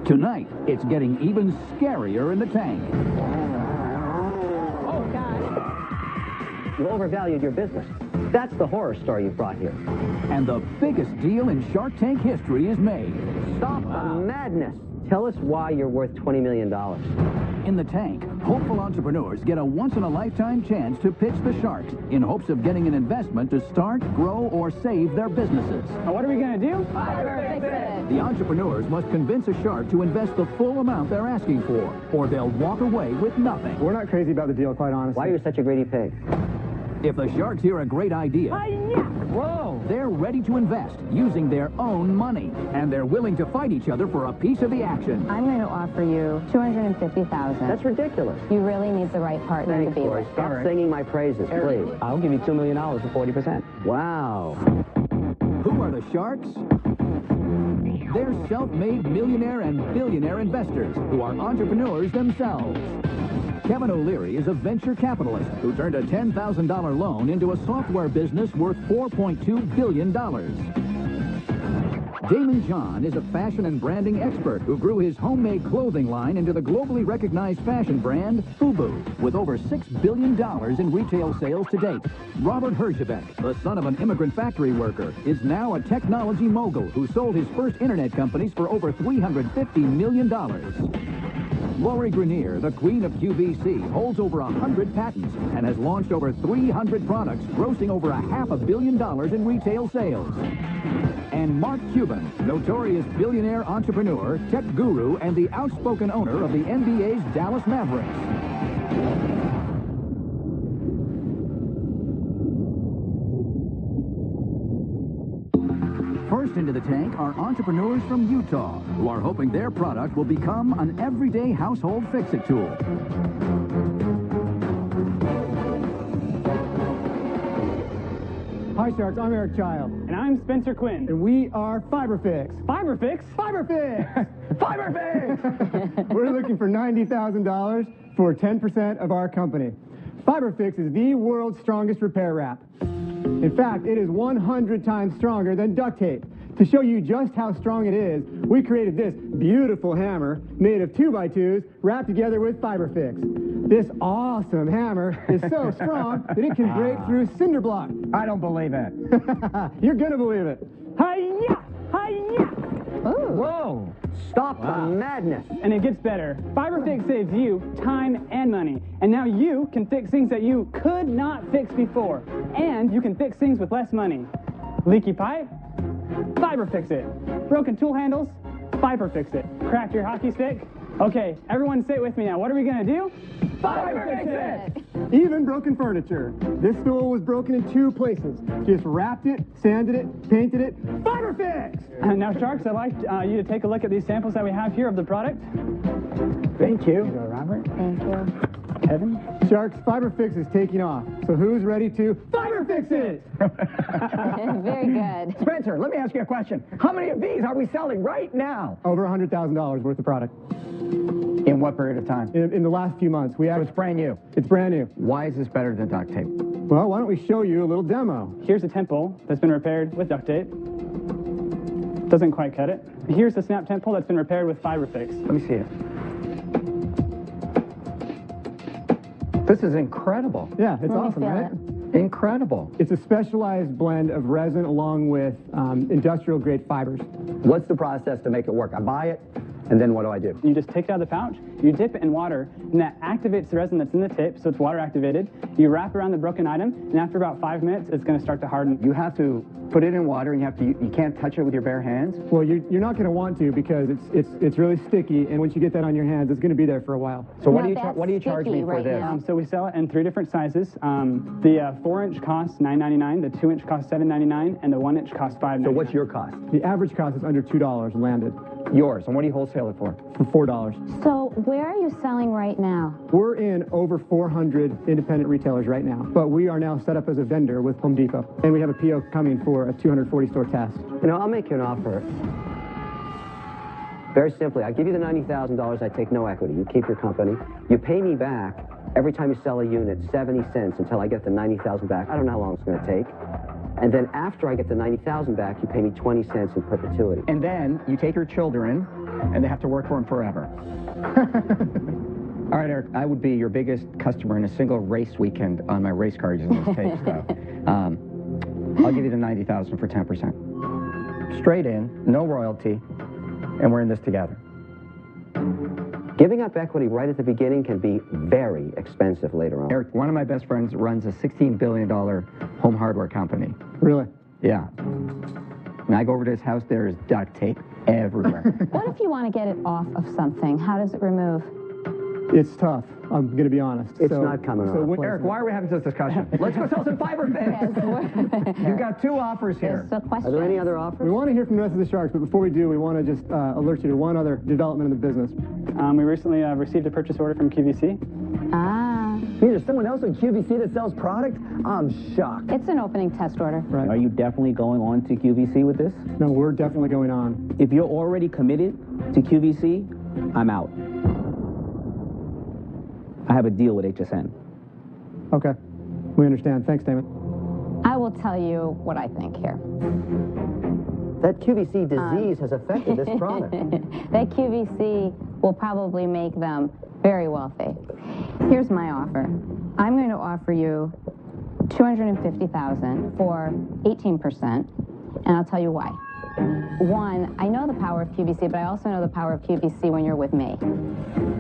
Tonight, it's getting even scarier in the tank. Oh, God. You overvalued your business. That's the horror story you brought here. And the biggest deal in Shark Tank history is made. Stop the madness. Tell us why you're worth $20 million. In the tank, hopeful entrepreneurs get a once-in-a-lifetime chance to pitch the sharks in hopes of getting an investment to start, grow, or save their businesses. Now, what are we going to do? The entrepreneurs must convince a shark to invest the full amount they're asking for, or they'll walk away with nothing. We're not crazy about the deal, quite honestly. Why are you such a greedy pig? If the sharks hear a great idea, Whoa! they're ready to invest using their own money, and they're willing to fight each other for a piece of the action. I'm going to offer you $250,000. That's ridiculous. You really need the right partner to be with. Stop singing my praises, please. I'll give you $2 million for 40%. Wow. Who are the sharks? They're self-made millionaire and billionaire investors who are entrepreneurs themselves. Kevin O'Leary is a venture capitalist who turned a $10,000 loan into a software business worth $4.2 billion. Damon John is a fashion and branding expert who grew his homemade clothing line into the globally recognized fashion brand FUBU, with over $6 billion in retail sales to date. Robert Herjavec, the son of an immigrant factory worker, is now a technology mogul who sold his first internet companies for over $350 million. Lori Grenier, the queen of QVC, holds over 100 patents and has launched over 300 products, grossing over $500 million in retail sales. And Mark Cuban, notorious billionaire entrepreneur, tech guru, and the outspoken owner of the NBA's Dallas Mavericks. First into the tank are entrepreneurs from Utah who are hoping their product will become an everyday household fix-it tool. Hi, Sharks. I'm Eric Child. And I'm Spencer Quinn. And we are FiberFix. FiberFix? FiberFix! FiberFix! We're looking for $90,000 for 10% of our company. FiberFix is the world's strongest repair wrap. In fact, it is 100 times stronger than duct tape. To show you just how strong it is, we created this beautiful hammer made of 2x2s wrapped together with FiberFix. This awesome hammer is so strong that it can break through cinder block. I don't believe it. You're gonna believe it. Hi-ya! Hi-ya! Whoa! Stop the madness. And it gets better. FiberFix saves you time and money. And now you can fix things that you could not fix before. And you can fix things with less money. Leaky pipe? FiberFix it. Broken tool handles? FiberFix it. Cracked your hockey stick? Okay, everyone say it with me now. What are we gonna do? FiberFix it! Even broken furniture. This stool was broken in 2 places. Just wrapped it, sanded it, painted it. FiberFix! Now, Sharks, I'd like you to take a look at these samples that we have here of the product. Thank you. Robert. Thank you. Kevin. Sharks, FiberFix is taking off. So who's ready to FiberFix it? Very good. Spencer, let me ask you a question. How many of these are we selling right now? Over $100,000 worth of product. In what period of time? In the last few months. So it's brand new. It's brand new. Why is this better than duct tape? Well, why don't we show you a little demo? Here's a temple that's been repaired with duct tape. Doesn't quite cut it. Here's the snap temple that's been repaired with FiberFix. Let me see it. This is incredible. Yeah, it's Let me awesome, feel right? it. Incredible. It's a specialized blend of resin along with industrial-grade fibers. What's the process to make it work? I buy it, and then what do I do? You just take it out of the pouch, you dip it in water, and that activates the resin that's in the tip, so it's water activated. You wrap around the broken item, and after about 5 minutes, it's going to start to harden. You have to put it in water, and you can't touch it with your bare hands. Well, you're not going to want to because it's really sticky, and once you get that on your hands, it's going to be there for a while. So Now what do you charge me that's for sticky this? right now. So we sell it in 3 different sizes. The 4-inch costs $9.99, the 2-inch costs $7.99, and the 1-inch costs $5.99. So what's your cost? The average cost is under $2 landed Yours. And what do you wholesale it for? for $4. So where are you selling right now? We're in over 400 independent retailers right now, but we are now set up as a vendor with Home Depot, and we have a PO coming for a 240-store test. You know, I'll make you an offer. Very simply, I give you the $90,000, I take no equity. You keep your company. You pay me back every time you sell a unit 70 cents until I get the $90,000 back. I don't know how long it's going to take. And then after I get the $90,000 back, you pay me 20 cents in perpetuity. And then you take your children and they have to work for him forever. All right, Eric, I would be your biggest customer in a single race weekend on my race cars in this tapes, though. I'll give you the $90,000 for 10%. Straight in, no royalty, and we're in this together. Giving up equity right at the beginning can be very expensive later on. Eric, one of my best friends runs a $16 billion home hardware company. Really? Yeah. And I go over to his house, there is duct tape everywhere. What if you want to get it off of something? How does it remove? It's tough. I'm going to be honest. It's not coming off. Eric, why are we having this discussion? Let's go sell some fiber things. You've got two offers here. There's a question. Are there any other offers? We want to hear from the rest of the sharks, but before we do, we want to just alert you to one other development in the business. We recently received a purchase order from QVC. Ah, There's someone else in QVC that sells product? I'm shocked. it's an opening test order. Right. Are you definitely going on to QVC with this? No, we're definitely going on. If you're already committed to QVC, I'm out. I have a deal with HSN. Okay. We understand. Thanks, Damon. I will tell you what I think here. That QVC disease has affected this product. That QVC will probably make them very wealthy. Here's my offer. I'm going to offer you $250,000 for 18%, and I'll tell you why. One, I know the power of QVC, but I also know the power of QVC when you're with me.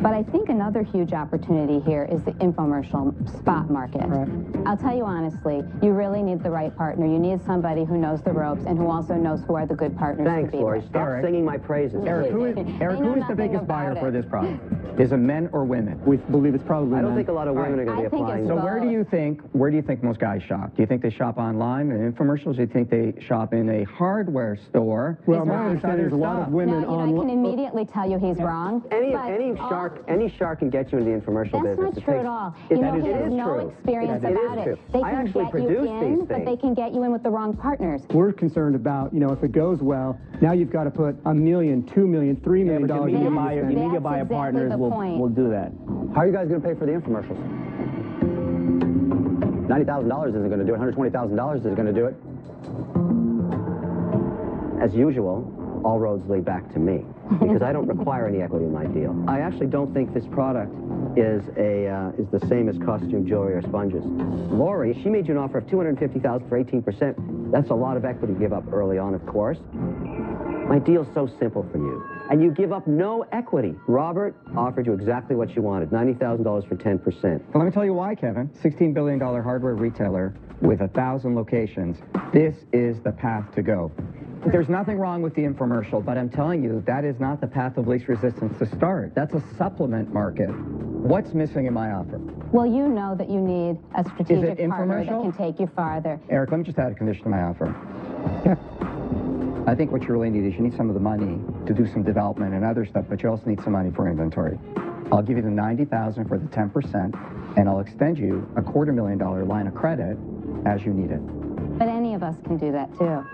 But I think another huge opportunity here is the infomercial spot market. Right. I'll tell you honestly, you really need the right partner. You need somebody who knows the ropes and who also knows who are the good partners Thanks, to be Lori. with. Stop singing my praises. Eric, who is They the know nothing biggest buyer about for it. this product? Is it men or women? We believe it's probably I don't men. think a lot of women are going to be I think applying. it's So both. where do you think most guys shop? Do you think they shop online in infomercials? Do you think they shop in a hardware store? Well, He's my wrong. understanding is a lot of No, women you know, I can on... immediately tell you he's wrong. Any but shark can get you into the infomercial that's business. not true at all. It You know, is- he it has is no true. experience It is about true. it. They I can actually get you produce in, these but they things. can get you in with the wrong partners. We're concerned about, you know, if it goes well, now you've got to put $1 million, $2 million, $3 Yeah, million but dollars your media in buyer, spend. your media That's buyer exactly partners the point. will do that. How are you guys going to pay for the infomercials? $90,000 isn't going to do it. $120,000 isn't going to do it. As usual, all roads lead back to me because I don't require any equity in my deal. I actually don't think this product is the same as costume jewelry or sponges. Lori, she made you an offer of $250,000 for 18%. That's a lot of equity to give up early on, of course. My deal's so simple for you. And you give up no equity. Robert offered you exactly what you wanted, $90,000 for 10%. Well, let me tell you why, Kevin. $16 billion hardware retailer with 1,000 locations. This is the path to go. There's nothing wrong with the infomercial, but I'm telling you, that is not the path of least resistance to start. That's a supplement market. What's missing in my offer? Well, you know that you need a strategic partner that infomercial? can take you farther. Eric, let me just add a condition to my offer. I think what you really need is you need some of the money to do some development and other stuff, but you also need some money for inventory. I'll give you the $90,000 for the 10%, and I'll extend you a $250,000 line of credit as you need it. But any of us can do that too.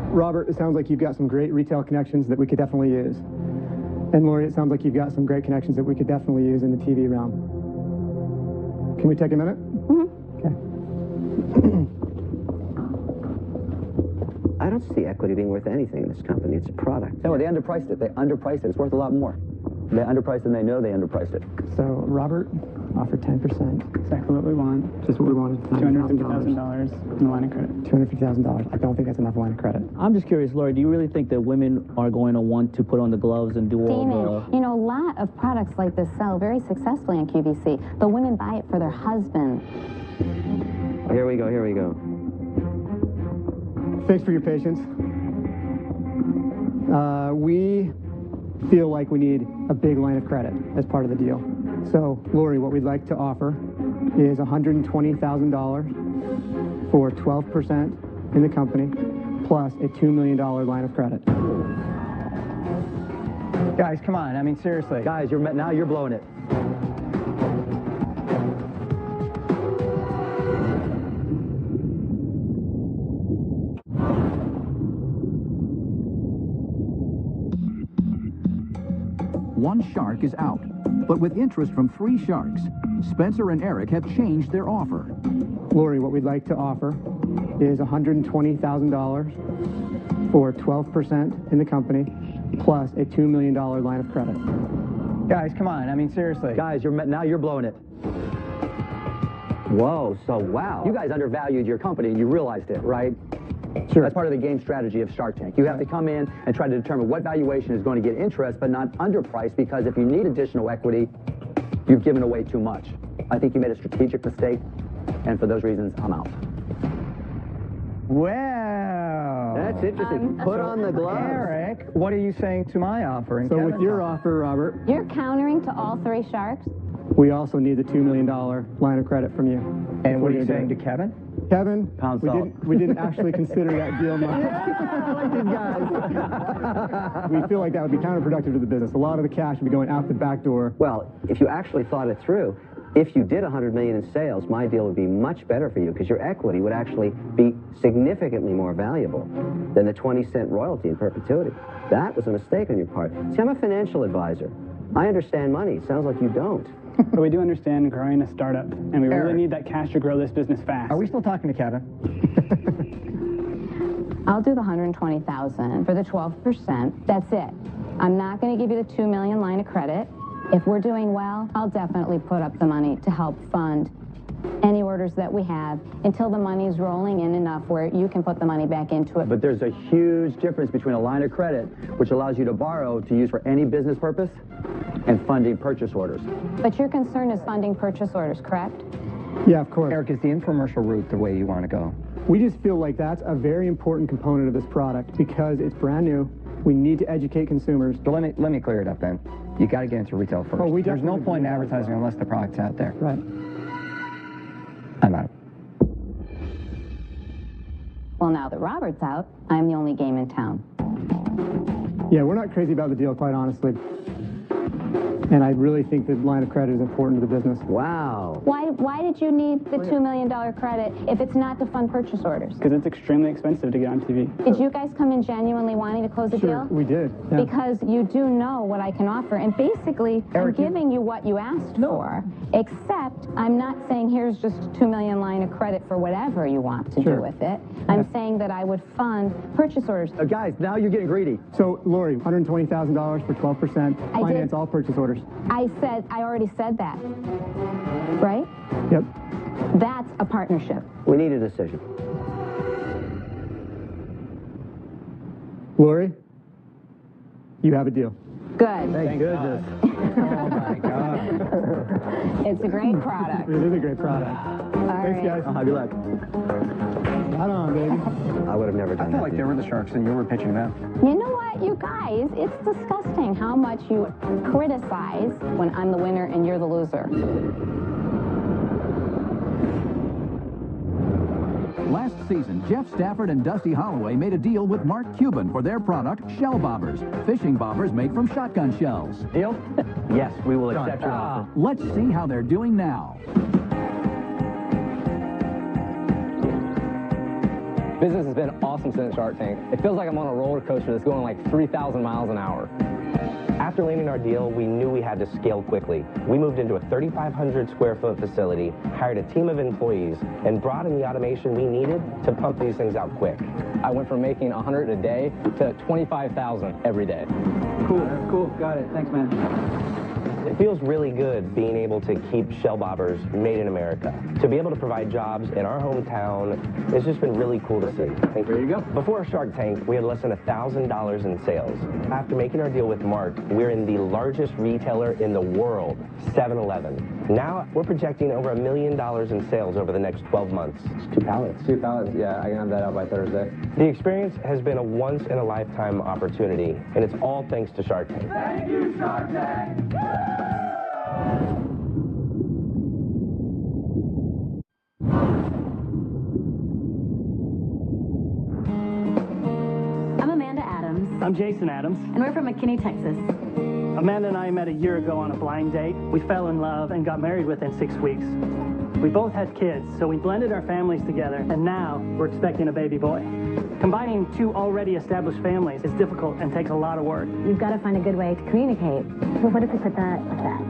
Robert, it sounds like you've got some great retail connections that we could definitely use. And Lori, it sounds like you've got some great connections that we could definitely use in the TV realm. Can we take a minute? Okay. I don't see equity being worth anything in this company. It's a product. No, they underpriced it. They underpriced it. It's worth a lot more. They underpriced it and they know they underpriced it. So Robert offered 10%. Exactly what we want. Just what we wanted. $250,000 in the line of credit. $250,000. I don't think that's enough line of credit. I'm just curious, Lori, do you really think that women are going to want to put on the gloves and do all Damon, you know, a lot of products like this sell very successfully in QVC. The women buy it for their husband. Here we go, here we go. Thanks for your patience. We feel like we need a big line of credit as part of the deal. So, Lori, what we'd like to offer is $120,000 for 12% in the company, plus a $2 million line of credit. Guys, come on. I mean, seriously. Guys, now you're blowing it. One shark is out, but with interest from 3 sharks, Spencer and Eric have changed their offer. Lori, what we'd like to offer is $120,000 for 12% in the company, plus a $2 million line of credit. Guys, come on. I mean, seriously. Guys, now you're blowing it. Whoa, so wow. You guys undervalued your company and you realized it, right? Sure. That's part of the game strategy of Shark Tank. You have to come in and try to determine what valuation is going to get interest, but not underpriced, because if you need additional equity, you've given away too much. I think you made a strategic mistake, and for those reasons, I'm out. Well, That's interesting. Put on the gloves. Eric, what are you saying to my offer? And So with Kevin's your offer? offer, Robert, You're countering to all three sharks? we also need the $2 million line of credit from you. And what are you What are you saying to gonna Kevin? Kevin, Pound we salt. didn't actually consider that deal much. We feel like that would be counterproductive to the business. A lot of the cash would be going out the back door. Well, if you actually thought it through, if you did $100 million in sales, my deal would be much better for you, because your equity would actually be significantly more valuable than the 20-cent royalty in perpetuity. That was a mistake on your part. See, I'm a financial advisor. I understand money. Sounds like you don't. But we do understand growing a startup, and we really Eric. need that cash to grow this business fast. Are we still talking to Kevin? I'll do the $120,000 for the 12%. That's it. I'm not going to give you the $2 million line of credit. If we're doing well, I'll definitely put up the money to help fund any orders that we have until the money's rolling in enough where you can put the money back into it. But there's a huge difference between a line of credit, which allows you to borrow to use for any business purpose, and funding purchase orders. But your concern is funding purchase orders, correct? Yeah, of course. Eric, is the infomercial route the way you want to go? We just feel like that's a very important component of this product because it's brand new. We need to educate consumers. So let me clear it up then. You got to get into retail first. Oh, we There's no definitely point in do. advertising unless the product's out there. Right. I'm out. Well, now that Robert's out, I'm the only game in town. Yeah, we're not crazy about the deal, quite honestly. And I really think the line of credit is important to the business. Wow. Why did you need the $2 million credit if it's not to fund purchase orders? Because it's extremely expensive to get on TV. Did you guys come in genuinely wanting to close the Sure, deal? we did. Yeah. Because you do know what I can offer, and basically, Eric, I'm giving you what you asked for, except I'm not saying here's just a $2 million line of credit for whatever you want to do with it. I'm saying that I would fund purchase orders. Guys, now you're getting greedy. So, Lori, $120,000 for 12%, I finance did. all purchase orders. I already said that, right? Yep. That's a partnership. We need a decision. Lori, you have a deal. Good. Thank goodness. Oh my God. It's a great product. It is a great product. All Thanks, right. guys. Have your luck. Right on, baby. I would have never I done felt that. like they deal. were the Sharks and you were pitching them. You know what, you guys? It's disgusting how much you criticize when I'm the winner and you're the loser. Last season, Jeff Stafford and Dusty Holloway made a deal with Mark Cuban for their product, Shell Bobbers, fishing bobbers made from shotgun shells. Deal? Yes, we will accept your offer. Let's see how they're doing now. Business has been awesome since Shark Tank. It feels like I'm on a roller coaster that's going like 3,000 miles an hour. After landing our deal, we knew we had to scale quickly. We moved into a 3,500 square foot facility, hired a team of employees, and brought in the automation we needed to pump these things out quick. I went from making 100 a day to 25,000 every day. Cool. Got it. Thanks, man. It feels really good being able to keep shell bobbers made in America. To be able to provide jobs in our hometown, it's just been really cool to see. Thank you. There you go. Before Shark Tank, we had less than $1,000 in sales. After making our deal with Mark, we're in the largest retailer in the world, 7-Eleven. Now, we're projecting over $1 million in sales over the next 12 months. It's 2 pallets. 2 pallets, yeah, I can have that out by Thursday. The experience has been a once-in-a-lifetime opportunity, and it's all thanks to Shark Tank. Thank you, Shark Tank! I'm Amanda Adams, I'm Jason Adams. and we're from McKinney, Texas. Amanda and I met a year ago on a blind date. We fell in love and got married within 6 weeks. We both had kids, so we blended our families together, and now we're expecting a baby boy. Combining two already established families is difficult and takes a lot of work. You've got to find a good way to communicate. Well, what if we put that like that?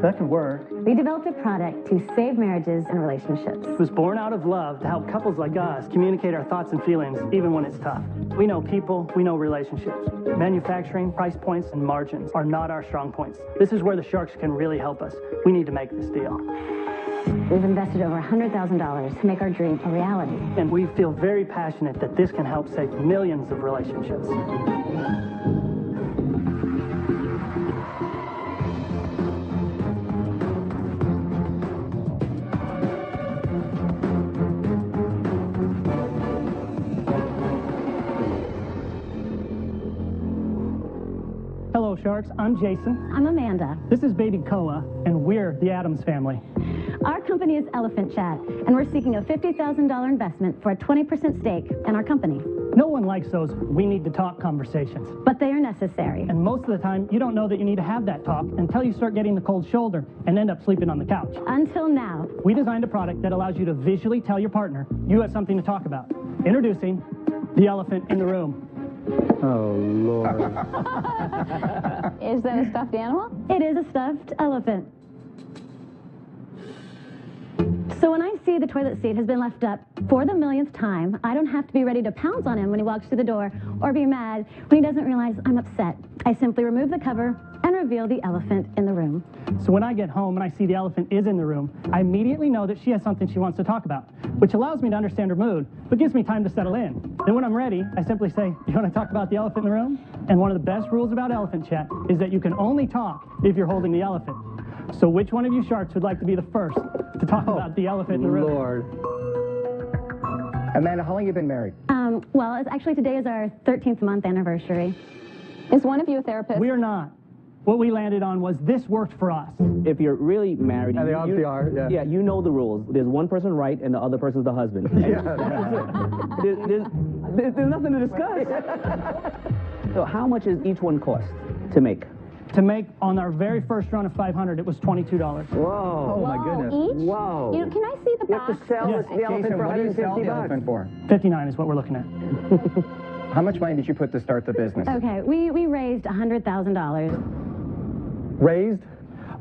That could work. We developed a product to save marriages and relationships. It was born out of love to help couples like us communicate our thoughts and feelings even when it's tough. We know people, we know relationships. Manufacturing, price points, and margins are not our strong points. This is where the Sharks can really help us. We need to make this deal. We've invested over $100,000 to make our dream a reality. And we feel very passionate that this can help save millions of relationships. Hello, Sharks. I'm Jason. I'm Amanda. This is baby Koa, and we're the Addams family. Our company is Elephant Chat, and we're seeking a $50,000 investment for a 20% stake in our company. No one likes those we need to talk conversations. But they are necessary. And most of the time, you don't know that you need to have that talk until you start getting the cold shoulder and end up sleeping on the couch. Until now. We designed a product that allows you to visually tell your partner you have something to talk about. Introducing the elephant in the room. Oh, Lord. Is that a stuffed animal? It is a stuffed elephant. So when I see the toilet seat has been left up for the millionth time, I don't have to be ready to pounce on him when he walks through the door or be mad when he doesn't realize I'm upset. I simply remove the cover and reveal the elephant in the room. So when I get home and I see the elephant is in the room, I immediately know that she has something she wants to talk about, which allows me to understand her mood, but gives me time to settle in. Then when I'm ready, I simply say, you want to talk about the elephant in the room? And one of the best rules about Elephant Chat is that you can only talk if you're holding the elephant. So which one of you Sharks would like to be the first to talk about the elephant in the room? Lord. Amanda, how long have you been married? Well, it's actually today is our 13th month anniversary. Is one of you a therapist? We are not. What we landed on was this worked for us. If you're really married, Yeah, they obviously are, yeah. Yeah, you know the rules. There's one person right and the other person's the husband. There's nothing to discuss. So how much is each one cost to make? To make on our very first run of 500, it was $22. Whoa. Oh, my goodness. Each? Whoa. Can I see the You box? have to sell Yes. the elephant Jason, for what do you sell $150. the elephant for? 59 is what we're looking at. How much money did you put to start the business? Okay, we raised $100,000. Raised?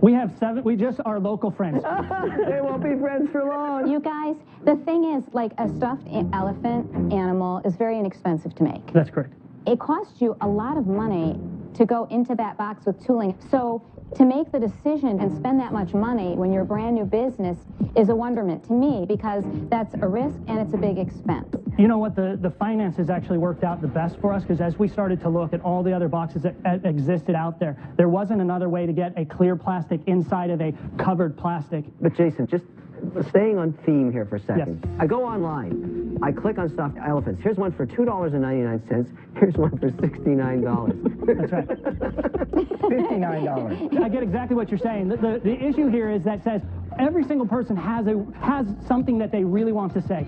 We have 7, we just are local friends. They won't be friends for long. You guys, the thing is, like a stuffed elephant animal is very inexpensive to make. That's correct. It costs you a lot of money to go into that box with tooling. So to make the decision and spend that much money when you're a brand new business is a wonderment to me because that's a risk and it's a big expense. You know what, the finances actually worked out the best for us because as we started to look at all the other boxes that existed out there, there wasn't another way to get a clear plastic inside of a covered plastic. But Jason, just staying on theme here for a second. Yes. I go online. I click on stuffed elephants. Here's one for $2.99. Here's one for $69. That's right. $59. I get exactly what you're saying. The issue here is that says every single person has something that they really want to say.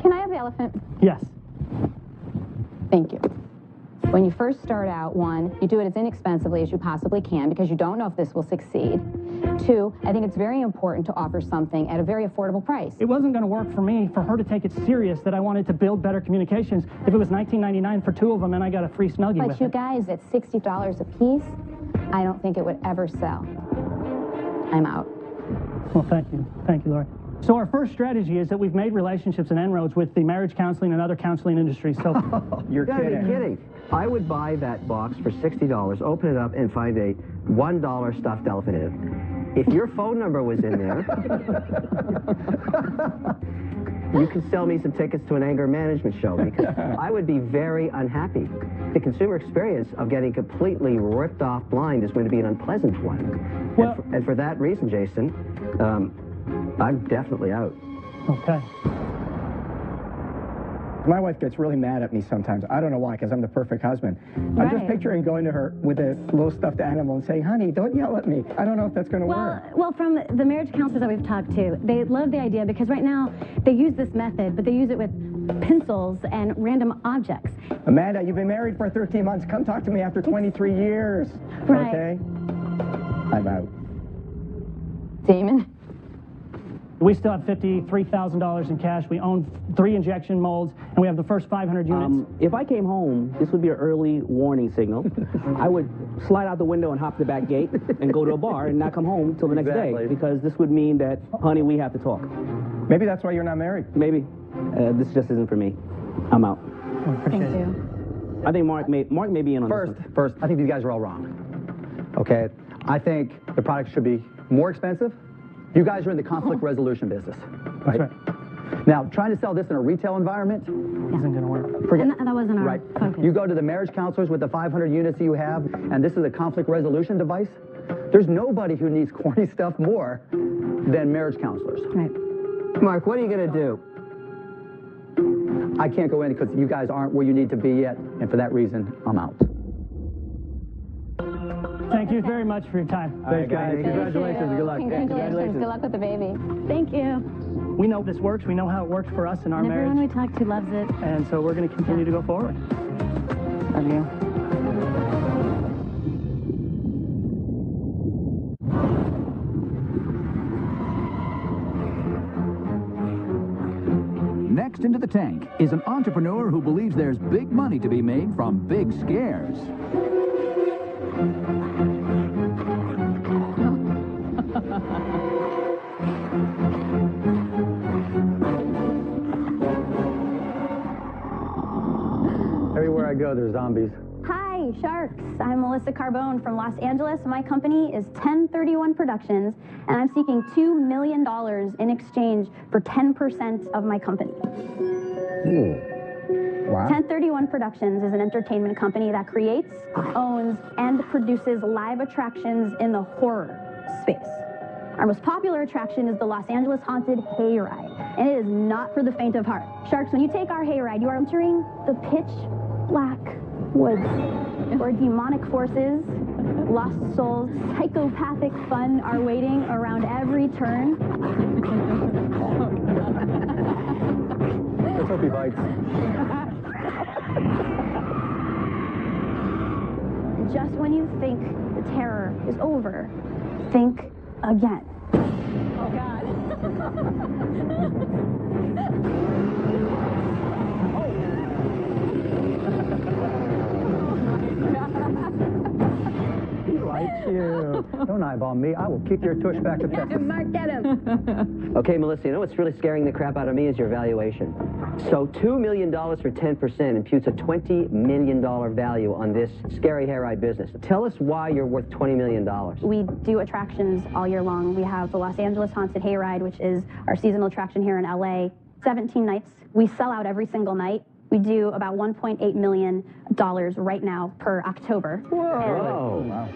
Can I have the elephant? Yes. Thank you. When you first start out, 1, you do it as inexpensively as you possibly can because you don't know if this will succeed. 2, I think it's very important to offer something at a very affordable price. It wasn't going to work for me for her to take it serious that I wanted to build better communications if it was $19.99 for 2 of them and I got a free Snuggie But with you it. guys, at $60 a piece, I don't think it would ever sell. I'm out. Well, thank you. Thank you, Lori. So our first strategy is that we've made relationships and inroads with the marriage counseling and other counseling industries. So You're Gotta be kidding. kidding. I would buy that box for $60, open it up, and find a $1 stuffed elephant in it. If your phone number was in there, you could sell me some tickets to an anger management show because I would be very unhappy. The consumer experience of getting completely ripped off blind is going to be an unpleasant one. Well- And for that reason, Jason, I'm definitely out. okay. My wife gets really mad at me sometimes. I don't know why, because I'm the perfect husband. I'm just Right. picturing going to her with a little stuffed animal and saying, honey, don't yell at me. I don't know if that's going to work. Well, from the marriage counselors that we've talked to, they love the idea because right now they use this method, but they use it with pencils and random objects. Amanda, you've been married for 13 months. Come talk to me after 23 years. Right. Okay? I'm out. Damon? We still have $53,000 in cash. We own 3 injection molds, and we have the first 500 units. If I came home, this would be an early warning signal. I would slide out the window and hop the back gate and go to a bar and not come home till the next day, because this would mean that, honey, we have to talk. Maybe that's why you're not married. Maybe. This just isn't for me. I'm out. Thank you. I think Mark may be in on this one. First, I think these guys are all wrong. Okay? I think the product should be more expensive. You guys are in the conflict resolution business, right? That's right. Now, trying to sell this in a retail environment Isn't going to work. Forget, And that wasn't our focus. You go to the marriage counselors with the 500 units you have, and this is a conflict resolution device. There's nobody who needs corny stuff more than marriage counselors. Right. Mark, what are you going to do? I can't go in because you guys aren't where you need to be yet, and for that reason, I'm out. Thank you very much for your time. Thanks, guys. Congratulations. Good luck. Congratulations. Good luck with the baby. Thank you. We know this works. We know how it works for us in our And everyone we marriage. talk to loves it. And so we're going to continue to go forward. Love you. Next into the tank is an entrepreneur who believes there's big money to be made from big scares. Everywhere I go, there's zombies. Hi, Sharks. I'm Melissa Carbone from Los Angeles. My company is 1031 Productions, and I'm seeking $2 million in exchange for 10% of my company. Wow. 1031 Productions is an entertainment company that creates, owns, and produces live attractions in the horror space. Our most popular attraction is the Los Angeles Haunted Hayride, and it is not for the faint of heart. Sharks, when you take our hayride, you are entering the pitch black woods, where demonic forces, lost souls, psychopathic fun are waiting around every turn. Let's hope he bites. Just when you think the terror is over, think again. Oh, God. He likes you. Don't eyeball me. I will kick your tush back to Texas. Mark, get him. Okay, Melissa, you know what's really scaring the crap out of me is your valuation. So $2 million for 10% imputes a $20 million value on this scary hayride business. Tell us why you're worth $20 million. We do attractions all year long. We have the Los Angeles Haunted Hayride, which is our seasonal attraction here in LA. 17 nights. We sell out every single night. We do about $1.8 million right now per October. Whoa. Wow.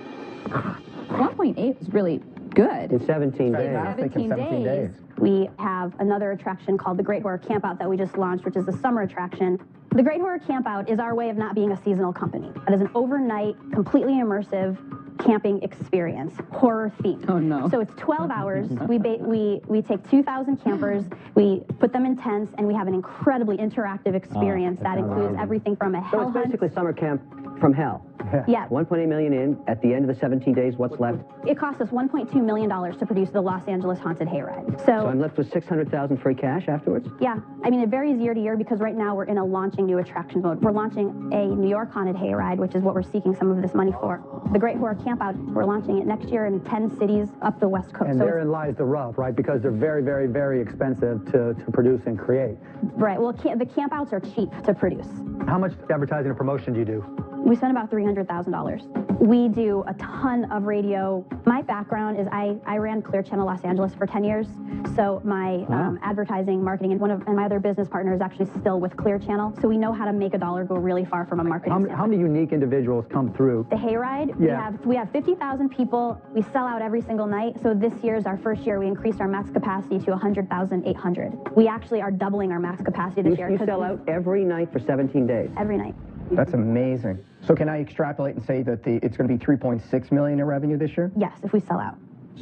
1.8 is really good. In 17 days. Fantastic in 17 days. We have another attraction called the Great Horror Campout that we just launched, which is a summer attraction. The Great Horror Campout is our way of not being a seasonal company. It is an overnight, completely immersive camping experience, horror themed. Oh, no. So it's 12 hours. We take 2,000 campers, we put them in tents, and we have an incredibly interactive experience that includes everything from a So hell it's hunt. basically summer camp from hell. Yeah. 1.8 million in. At the end of the 17 days, what's left? It cost us $1.2 million to produce the Los Angeles Haunted Hayride. So I'm left with 600,000 free cash afterwards? Yeah, I mean, it varies year to year because right now we're in a launching new attraction mode. We're launching a New York Haunted Hayride, which is what we're seeking some of this money for. The Great Horror Campout, we're launching it next year in 10 cities up the West Coast. And So therein lies the rub, right? Because they're very, very, very expensive to produce and create. right, well, the campouts are cheap to produce. How much advertising and promotion do you do? We spend about $300,000. We do a ton of radio. My background is I ran Clear Channel Los Angeles for 10 years. So my advertising, marketing, and my other business partner is actually still with Clear Channel. So we know how to make a dollar go really far from a marketing standpoint. How many unique individuals come through? The Hayride, Yeah. we have 50,000 people. We sell out every single night. So this year is our first year. We increased our max capacity to 100,800. We actually are doubling our max capacity this year. You 'cause sell out every night for 17 days? Every night. That's amazing. So can I extrapolate and say that it's going to be 3.6 million in revenue this year? Yes, if we sell out.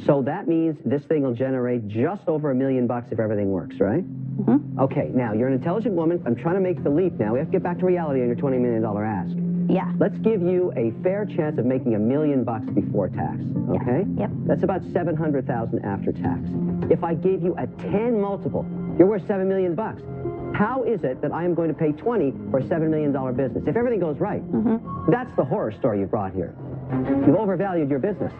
So that means this thing will generate just over $1 million if everything works, right? Mm-hmm. Okay, now you're an intelligent woman. I'm trying to make the leap now. We have to get back to reality on your $20 million ask. Yeah. Let's give you a fair chance of making $1 million before tax, okay? Yep. That's about $700,000 after tax. If I gave you a 10 multiple, you're worth $7 million. How is it that I am going to pay 20 for a $7 million business? If everything goes right, that's the horror story you brought here. You've overvalued your business.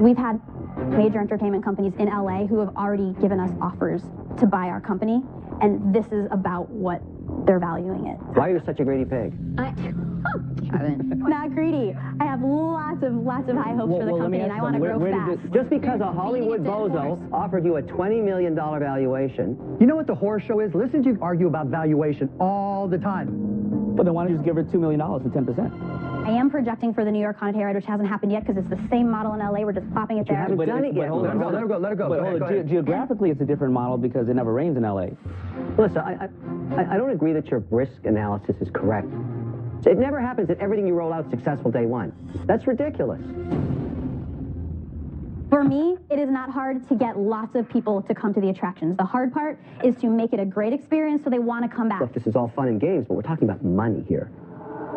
We've had major entertainment companies in LA who have already given us offers to buy our company, and this is about what they're valuing it. Why are you such a greedy pig? Not greedy. I have lots of high hopes for the company, and I want to grow fast. Just because a Hollywood bozo offered you a $20 million valuation. You know what the horror show is? Listen to you argue about valuation all the time. But then why don't you just give her $2 million for 10%? I am projecting for the New York Haunted Hayride, which hasn't happened yet because it's the same model in LA. We're just popping it there. haven't done it yet. Let her go. But hold on, geographically, it's a different model because it never rains in LA. Listen, I don't agree that your risk analysis is correct. It never happens that everything you roll out is successful day one. That's ridiculous. For me, it is not hard to get lots of people to come to the attractions. The hard part is to make it a great experience so they want to come back. Look, this is all fun and games, but we're talking about money here.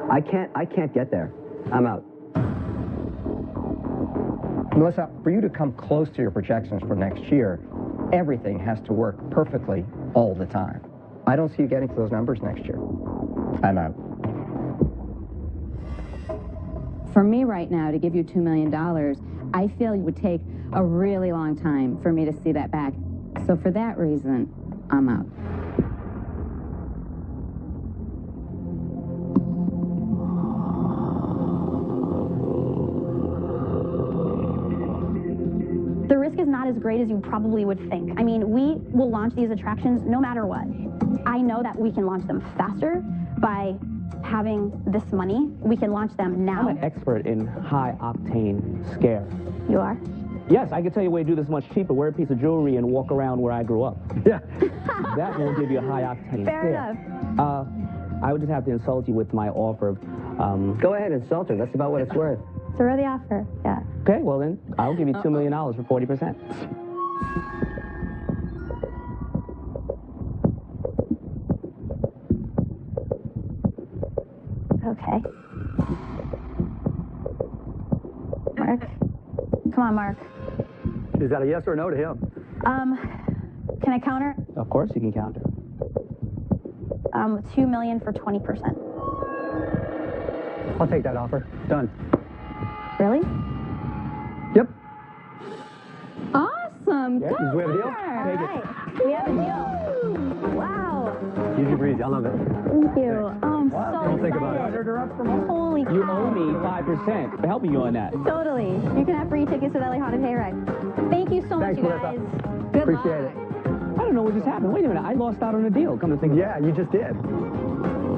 I can't get there. I'm out. Melissa, for you to come close to your projections for next year, everything has to work perfectly all the time. I don't see you getting to those numbers next year. I'm out. For me right now, to give you $2 million, I feel it would take a really long time for me to see that back. So for that reason, I'm out. The risk is not as great as you probably would think. I mean, we will launch these attractions no matter what. I know that we can launch them faster by having this money. We can launch them now. I'm an expert in high-octane scare. You are? Yes, I can tell you a way to do this much cheaper. Wear a piece of jewelry and walk around where I grew up. Yeah. That will give you a high-octane Fair scare. enough. I would just have to insult you with my offer of... Go ahead, insult her. That's about what it's worth. So we're the offer, yeah. Okay, well then, I'll give you $2 million for 40%. Okay. Mark? Come on, Mark. Is that a yes or a no to him? Can I counter? Of course you can counter. $2 million for 20%. I'll take that offer. Done. Really? Yep. Awesome. Yeah, do we have a deal? All right. We have a deal. Wow. Easy breezy. I love it. Thank you. Oh, I'm so Don't think about excited. it. Holy cow. You owe me 5% for helping you on that. Totally. You can have free tickets to the LA Haunted Hayride. Thank you so much, Thanks, you Melissa. guys. Good Appreciate luck. it. I don't know what just happened. Wait a minute, I lost out on a deal. Come to think of it. Yeah, you just did.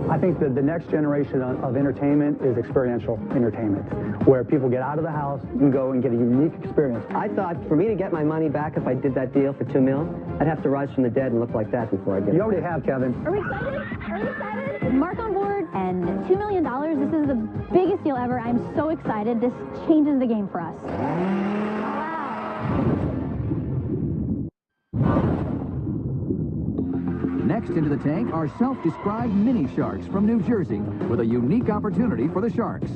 I think that the next generation of entertainment is experiential entertainment, where people get out of the house and go and get a unique experience. I thought for me to get my money back if I did that deal for $2 million, I'd have to rise from the dead and look like that before I get it. You already have, Kevin. Are we excited? Are we excited? Mark on board and $2 million. This is the biggest deal ever. I'm so excited. This changes the game for us. Next into the tank are self-described mini sharks from New Jersey with a unique opportunity for the sharks.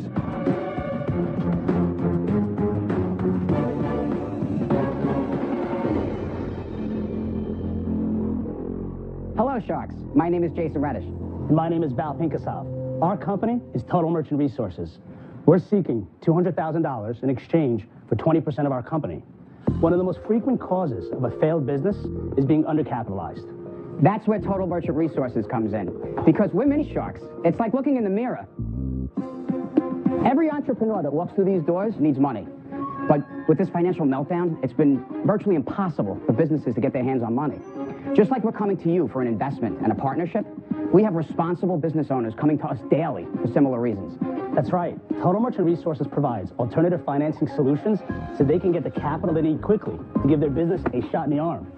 Hello, Sharks. My name is Jason Reddish. My name is Val Pinkasov. Our company is Total Merchant Resources. We're seeking $200,000 in exchange for 20% of our company. One of the most frequent causes of a failed business is being undercapitalized. That's where Total Merchant Resources comes in. Because we're mini sharks. It's like looking in the mirror. Every entrepreneur that walks through these doors needs money. But with this financial meltdown, it's been virtually impossible for businesses to get their hands on money. Just like we're coming to you for an investment and a partnership, we have responsible business owners coming to us daily for similar reasons. That's right. Total Merchant Resources provides alternative financing solutions so they can get the capital they need quickly to give their business a shot in the arm.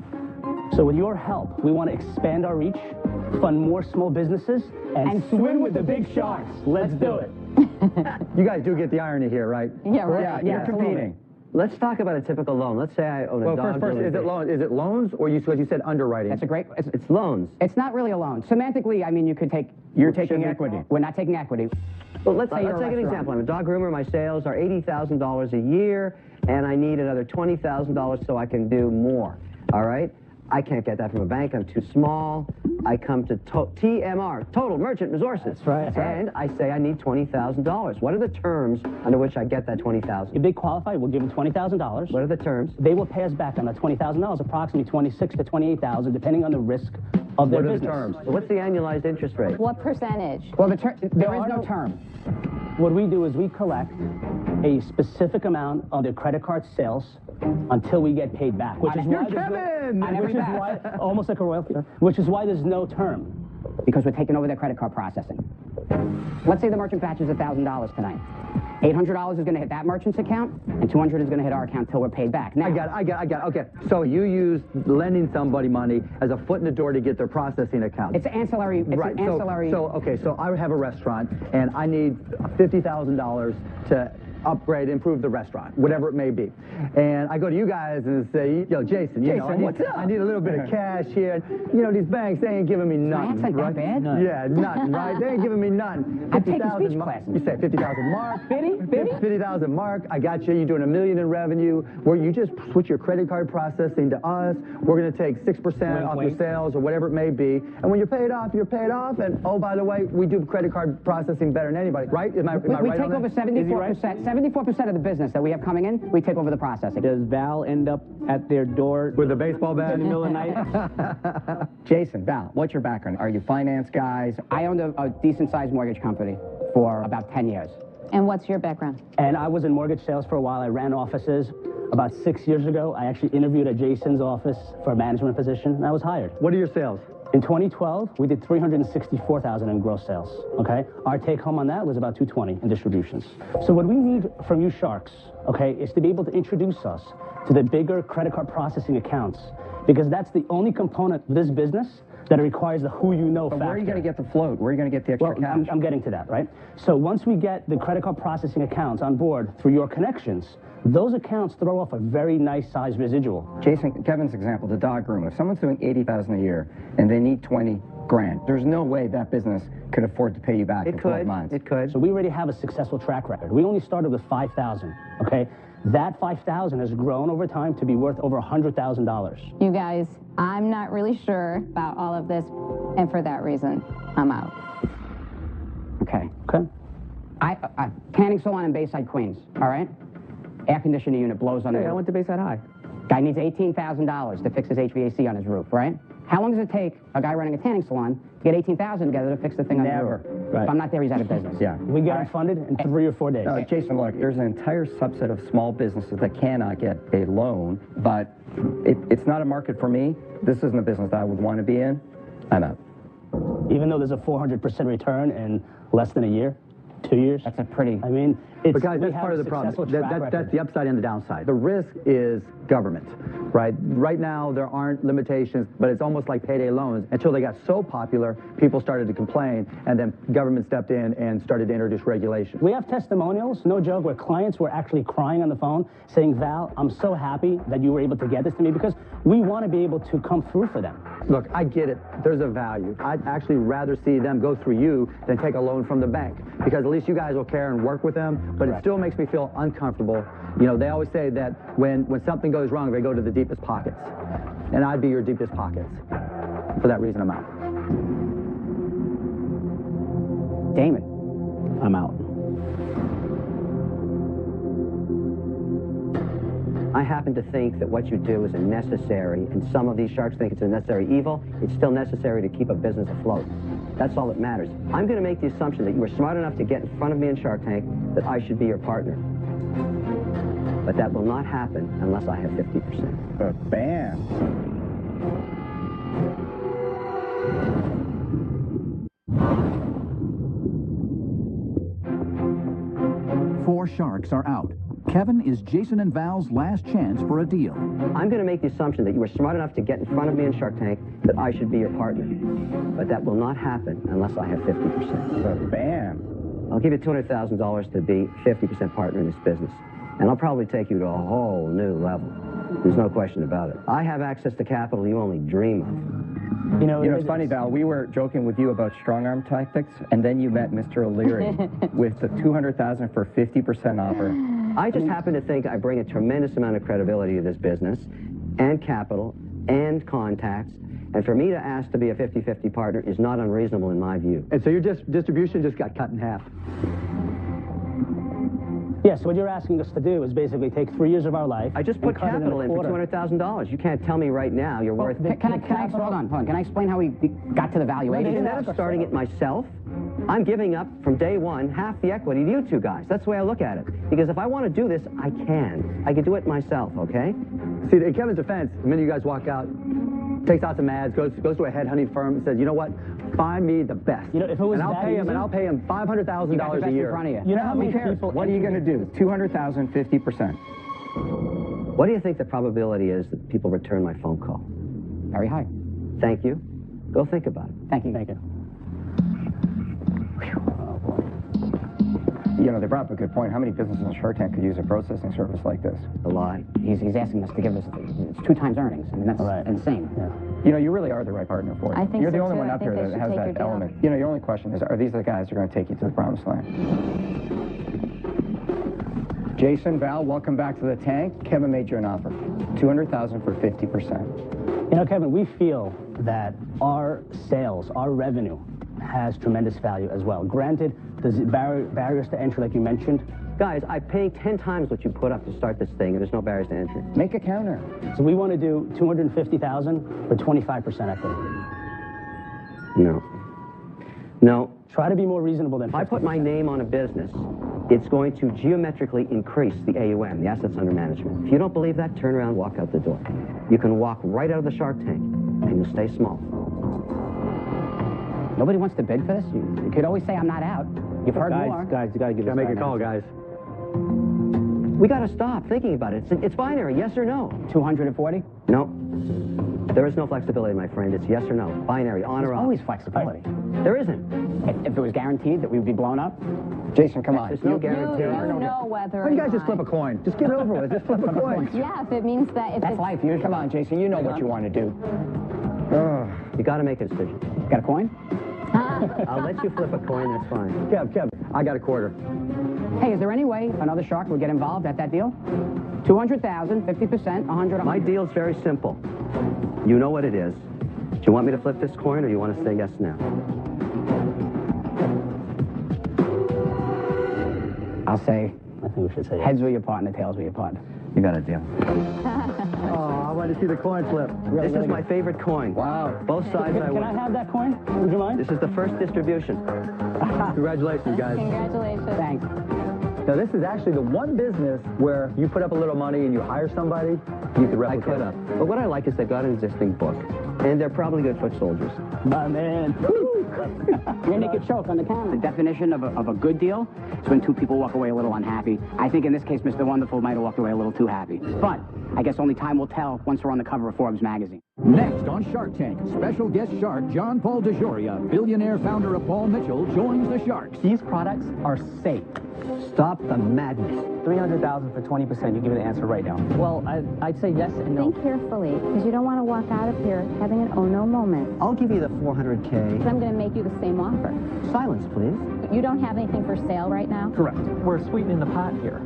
So with your help, we want to expand our reach, fund more small businesses, and swim with the big sharks. Let's do it. You guys do get the irony here, right? Yeah, right. You're competing. let's talk about a typical loan. Let's say I own a dog. First, is it loans, or because you said underwriting? That's a great. It's loans. It's not really a loan. Semantically, I mean, you could take. You're taking equity. We're not taking equity. Well, let's Say take an example. I'm a dog groomer. My sales are $80,000 a year, and I need another $20,000 so I can do more. All right? I can't get that from a bank. I'm too small. I come to TMR, Total Merchant Resources. That's right. And I say I need $20,000. What are the terms under which I get that $20,000? If they qualify, we'll give them $20,000. What are the terms? They will pay us back on that $20,000, approximately $26,000 to $28,000, depending on the risk of their business. What are the terms? What's the annualized interest rate? What percentage? Well, there is no term. What we do is we collect a specific amount of their credit card sales until we get paid back, which is why almost like a royalty, which is why there's no term. Because we're taking over their credit card processing. Let's say the merchant batches $1,000 tonight. $800 is going to hit that merchant's account, and $200 is going to hit our account till we're paid back. Now, I got it. Okay, so you use lending somebody money as a foot in the door to get their processing account. It's ancillary. It's right. ancillary. So I have a restaurant, and I need $50,000 to upgrade, improve the restaurant, whatever it may be. And I go to you guys and say, yo, Jason, I need a little bit of cash here. You know, these banks, they ain't giving me nothing. That's not that bad. Yeah, nothing, right? They ain't giving me nothing. I'm taking speech classes. You say 50,000 mark. 50,000 mark. I got you. You're doing $1 million in revenue. Where you just switch your credit card processing to us. We're going to take 6% off your sales or whatever it may be. And when you're paid off, you're paid off. And oh, by the way, we do credit card processing better than anybody, right? Am I right? We take over 74%. 74% of the business that we have coming in, we take over the processing. Does Val end up at their door with a baseball bat in the middle of the night? Jason, Val, what's your background? Are you finance guys? I owned a decent-sized mortgage company for about 10 years. And what's your background? And I was in mortgage sales for a while. I ran offices. About 6 years ago, I actually interviewed at Jason's office for a management position, and I was hired. What are your sales? In 2012, we did $364,000 in gross sales, okay? Our take home on that was about $220 in distributions. So what we need from you sharks, okay, is to be able to introduce us to the bigger credit card processing accounts, because that's the only component of this business that requires the who-you-know factor. Where are you going to get the float? Where are you going to get the extra cash? I'm getting to that, right? So once we get the credit card processing accounts on board through your connections, those accounts throw off a very nice size residual. Jason, Kevin's example, the dog groomer. If someone's doing $80,000 a year and they need 20 grand, there's no way that business could afford to pay you back in 12 months. It could. So we already have a successful track record. We only started with $5,000, okay? That $5,000 has grown over time to be worth over $100,000. You guys, I'm not really sure about all of this, and for that reason, I'm out. Okay. Okay. Tanning salon in Bayside, Queens, all right? Air conditioning unit blows on the roof. I went to Bayside High. Guy needs $18,000 to fix his HVAC on his roof, right? How long does it take a guy running a tanning salon to get $18,000 together to fix the thing on the roof? Right. If I'm not there, he's out of business. Yeah. We get him funded in 3 or 4 days. No, Jason, look, there's an entire subset of small businesses that cannot get a loan, but it's not a market for me. This isn't a business that I would want to be in. I'm out. Even though there's a 400% return in less than a year, 2 years. That's a pretty... I mean, but guys, that's part of the problem. That's the upside and the downside. The risk is government, right? Right now, there aren't limitations, but it's almost like payday loans. Until they got so popular, people started to complain, and then government stepped in and started to introduce regulations. We have testimonials, no joke, where clients were actually crying on the phone saying, Val, I'm so happy that you were able to get this to me because we want to be able to come through for them. Look, I get it. There's a value. I'd actually rather see them go through you than take a loan from the bank, because at least you guys will care and work with them, but it still makes me feel uncomfortable. You know, they always say that when something goes wrong, they go to the deepest pockets. And I'd be your deepest pockets. For that reason, I'm out. Damon. I'm out. I happen to think that what you do is a necessary, and some of these sharks think it's a necessary evil. It's still necessary to keep a business afloat. That's all that matters. I'm going to make the assumption that you were smart enough to get in front of me in Shark Tank, that I should be your partner. But that will not happen unless I have 50%. Bam. Four sharks are out. Kevin is Jason and Val's last chance for a deal. I'm going to make the assumption that you were smart enough to get in front of me in Shark Tank, that I should be your partner. But that will not happen unless I have 50%. Bam. I'll give you $200,000 to be 50% partner in this business. And I'll probably take you to a whole new level. There's no question about it. I have access to capital you only dream of. You know, it's funny, Val, we were joking with you about strong-arm tactics, and then you met Mr. O'Leary with the $200,000 for 50% offer. I just happen to think I bring a tremendous amount of credibility to this business, and capital, and contacts, and for me to ask to be a 50-50 partner is not unreasonable in my view. And so your distribution just got cut in half. Yes, what you're asking us to do is basically take 3 years of our life. I just put capital in for $200,000. You can't tell me right now you're worth... Can I hold on. Can I explain how we got to the valuation? Instead of starting it myself, I'm giving up from day one half the equity to you two guys. That's the way I look at it. Because if I want to do this, I can. I can do it myself, okay? See, in Kevin's defense, the minute you guys walk out, takes out some ads, goes to a headhunting firm, and says, you know what? Find me the best. You know, if it was and I'll pay him $500,000 a year. In front of you. You know how many people... What are you going to do? $200,000, 50%. What do you think the probability is that people return my phone call? Very high. Thank you. Go think about it. Thank you. Thank you. You know, they brought up a good point. How many businesses in Shark Tank could use a processing service like this? A lie. He's asking us to give us, it's 2 times earnings. I mean, that's insane. Yeah. You know, you really are the right partner for it. I think You're so, the only too. one I up think here they that should has take that your deal. element. You know, your only question is, are these the guys who are going to take you to the promised land? Jason, Val, welcome back to the tank. Kevin made you an offer. $200,000 for 50%. You know, Kevin, we feel that our sales, our revenue, has tremendous value as well. Granted, there's barriers to entry, like you mentioned. Guys, I'm paying 10 times what you put up to start this thing, and there's no barriers to entry. Make a counter. So we want to do $250,000 for 25% equity. No. No. Try to be more reasonable than 50%. If I put my name on a business, it's going to geometrically increase the AUM, the assets under management. If you don't believe that, turn around and walk out the door. You can walk right out of the Shark Tank, and you'll stay small. Nobody wants to bid for this. You could always say I'm not out. You've heard more. Guys, you got to give Gotta make a call, guys. We got to stop thinking about it. It's binary, yes or no. 240? No. There is no flexibility, my friend. It's yes or no. Binary, on or There's off. always flexibility. There isn't. If it was guaranteed that we would be blown up? Jason, come on. There's no guarantee. You know whether Why don't you guys just flip a coin? Just get it over with. Just flip a coin. Yeah, if it means that... That's life. You Come on, Jason, you know what you want to do. You got to make a decision. Got a coin? I'll let you flip a coin, that's fine. Kev, I got a quarter. Hey, is there any way another shark would get involved at that deal? 200,000, 50%, 100. My deal's very simple. You know what it is. Do you want me to flip this coin, or do you want to say yes now? I'll say, I think we should say heads with your partner, tails with your partner. You got a deal. Oh, I want to see the coin flip. This is my favorite coin. Wow. Both sides I Can win. I have that coin? Would you mind? This is the first distribution. Congratulations, guys. Congratulations. Thanks. Now, this is actually the one business where you put up a little money and you hire somebody, you could I replicate could have. But what I like is they've got an existing book, and they're probably good foot soldiers. My man. You're naked choke on the camera. The definition of a good deal is when 2 people walk away a little unhappy. I think in this case, Mr. Wonderful might have walked away a little too happy. But I guess only time will tell once we're on the cover of Forbes magazine. Next on Shark Tank, special guest shark John Paul DeJoria, billionaire founder of Paul Mitchell, joins the Sharks. These products are safe. Stop the madness. $300,000 for 20%. You give me the answer right now. Well, I'd say yes and no. Think carefully, because you don't want to walk out of here having an oh no moment. I'll give you the $400K. Because I'm going to make you the same offer. Silence, please. You don't have anything for sale right now? Correct. We're sweetening the pot here.